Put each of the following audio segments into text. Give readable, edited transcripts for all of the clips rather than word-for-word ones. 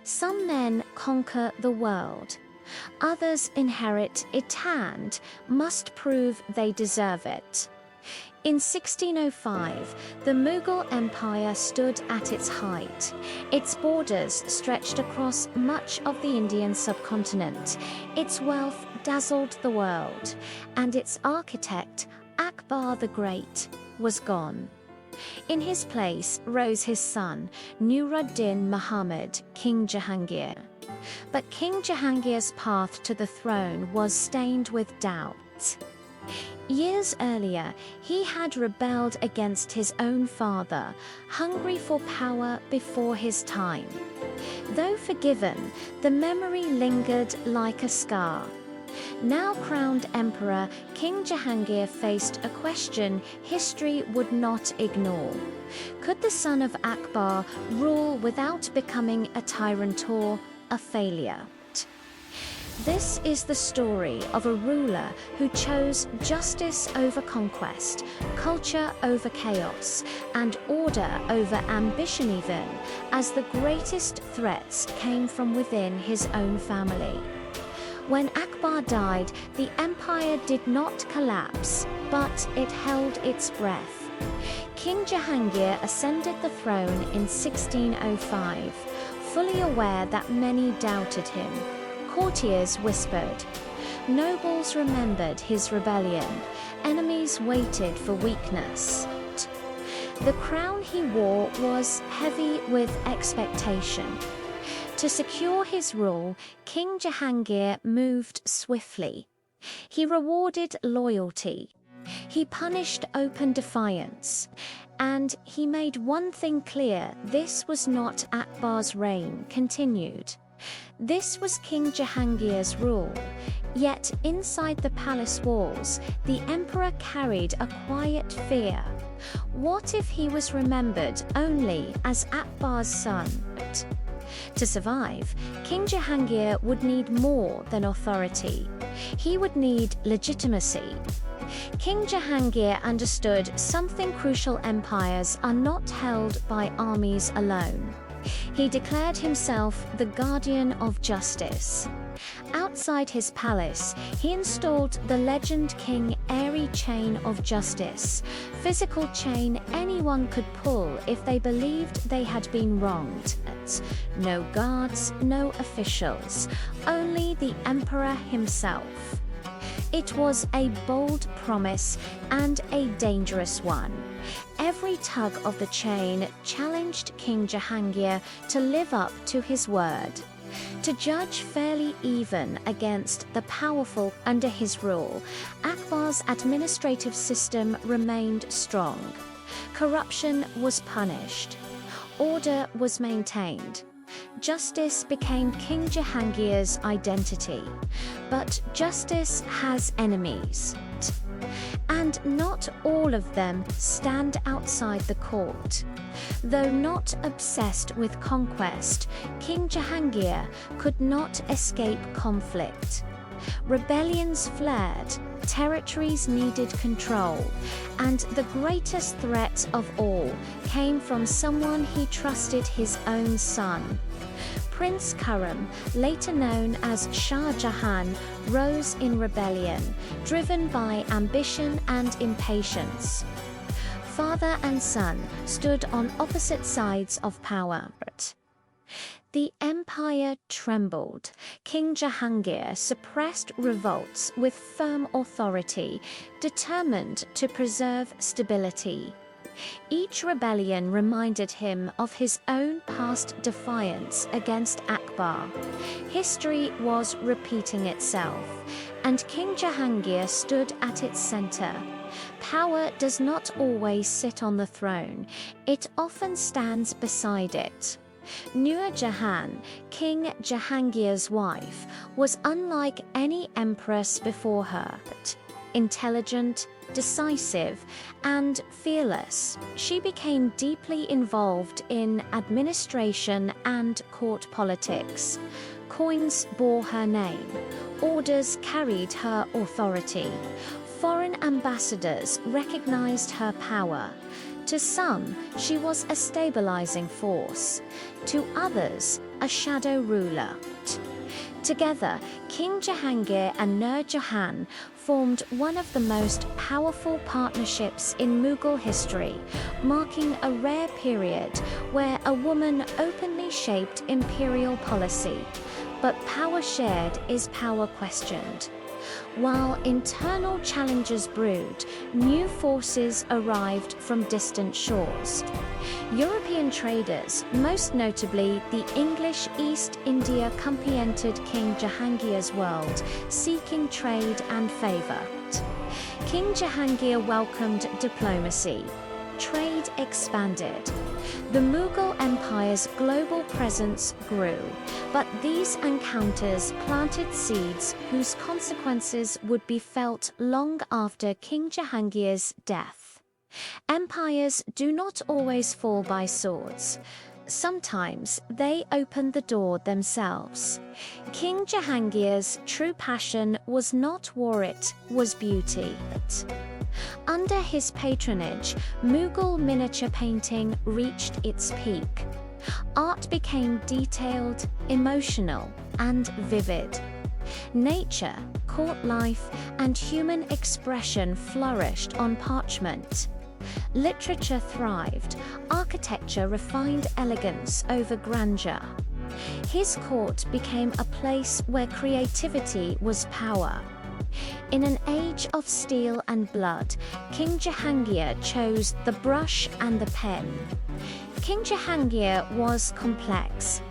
Some men conquer the world. Others inherit it and must prove they deserve it. In 1605, the Mughal Empire stood at its height. Its borders stretched across much of the Indian subcontinent. Its wealth dazzled the world, and its architect, Akbar the Great, was gone. In his place rose his son, Nur Muhammad, King Jahangir. But King Jahangir's path to the throne was stained with doubt. Years earlier, he had rebelled against his own father, hungry for power before his time. Though forgiven, the memory lingered like a scar. Now crowned emperor, King Jahangir faced a question history would not ignore. Could the son of Akbar rule without becoming a tyrant or a failure? This is the story of a ruler who chose justice over conquest, culture over chaos, and order over ambition even, as the greatest threats came from within his own family. When Akbar died, the empire did not collapse, but it held its breath. King Jahangir ascended the throne in 1605, fully aware that many doubted him. Courtiers whispered. Nobles remembered his rebellion. Enemies waited for weakness. The crown he wore was heavy with expectation. To secure his rule, King Jahangir moved swiftly. He rewarded loyalty. He punished open defiance. And he made one thing clear: this was not Akbar's reign continued. This was King Jahangir's rule. Yet inside the palace walls, the emperor carried a quiet fear. What if he was remembered only as Akbar's son? To survive, King Jahangir would need more than authority. He would need legitimacy. King Jahangir understood something crucial: empires are not held by armies alone. He declared himself the guardian of justice. Outside his palace, he installed the legend king airy chain of justice, physical chain anyone could pull if they believed they had been wronged. No guards, no officials, only the emperor himself. It was a bold promise and a dangerous one. Every tug of the chain challenged King Jahangir to live up to his word, to judge fairly even against the powerful. Under his rule, Akbar's administrative system remained strong. Corruption was punished. Order was maintained. Justice became King Jahangir's identity. But justice has enemies. And not all of them stand outside the court. Though not obsessed with conquest, King Jahangir could not escape conflict. Rebellions flared, territories needed control, and the greatest threat of all came from someone he trusted: his own son. Prince Khurram, later known as Shah Jahan, rose in rebellion, driven by ambition and impatience. Father and son stood on opposite sides of power. The empire trembled. King Jahangir suppressed revolts with firm authority, determined to preserve stability. Each rebellion reminded him of his own past defiance against Akbar. History was repeating itself, and King Jahangir stood at its center. Power does not always sit on the throne, it often stands beside it. Nur Jahan, King Jahangir's wife, was unlike any empress before her. Intelligent, decisive, and fearless, she became deeply involved in administration and court politics. Coins bore her name. Orders carried her authority. Foreign ambassadors recognized her power. To some, she was a stabilizing force. To others, a shadow ruler. Together, King Jahangir and Nur Jahan formed one of the most powerful partnerships in Mughal history, marking a rare period where a woman openly shaped imperial policy. But power shared is power questioned. While internal challenges brewed, new forces arrived from distant shores. European traders, most notably the English East India Company, entered King Jahangir's world, seeking trade and favor. King Jahangir welcomed diplomacy. Trade expanded. The Mughal Empire's global presence grew, but these encounters planted seeds whose consequences would be felt long after King Jahangir's death. Empires do not always fall by swords. Sometimes they open the door themselves. King Jahangir's true passion was not war, it was beauty. Under his patronage, Mughal miniature painting reached its peak. Art became detailed, emotional, and vivid. Nature, court life, and human expression flourished on parchment. Literature thrived, architecture refined elegance over grandeur. His court became a place where creativity was power. In an age of steel and blood, King Jahangir chose the brush and the pen. King Jahangir was complex,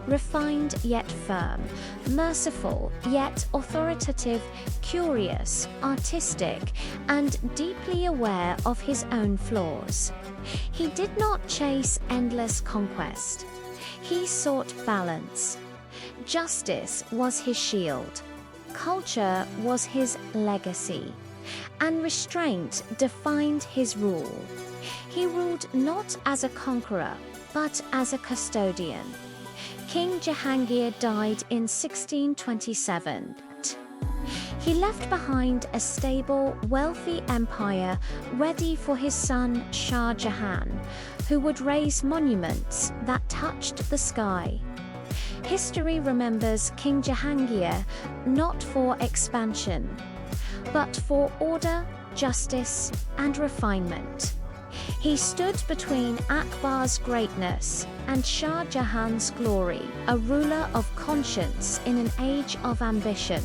refined yet firm, merciful yet authoritative, curious, artistic, and deeply aware of his own flaws. He did not chase endless conquest. He sought balance. Justice was his shield. Culture was his legacy, and restraint defined his rule. He ruled not as a conqueror, but as a custodian. King Jahangir died in 1627. He left behind a stable, wealthy empire ready for his son Shah Jahan, who would raise monuments that touched the sky. History remembers King Jahangir not for expansion, but for order, justice, and refinement. He stood between Akbar's greatness and Shah Jahan's glory, a ruler of conscience in an age of ambition.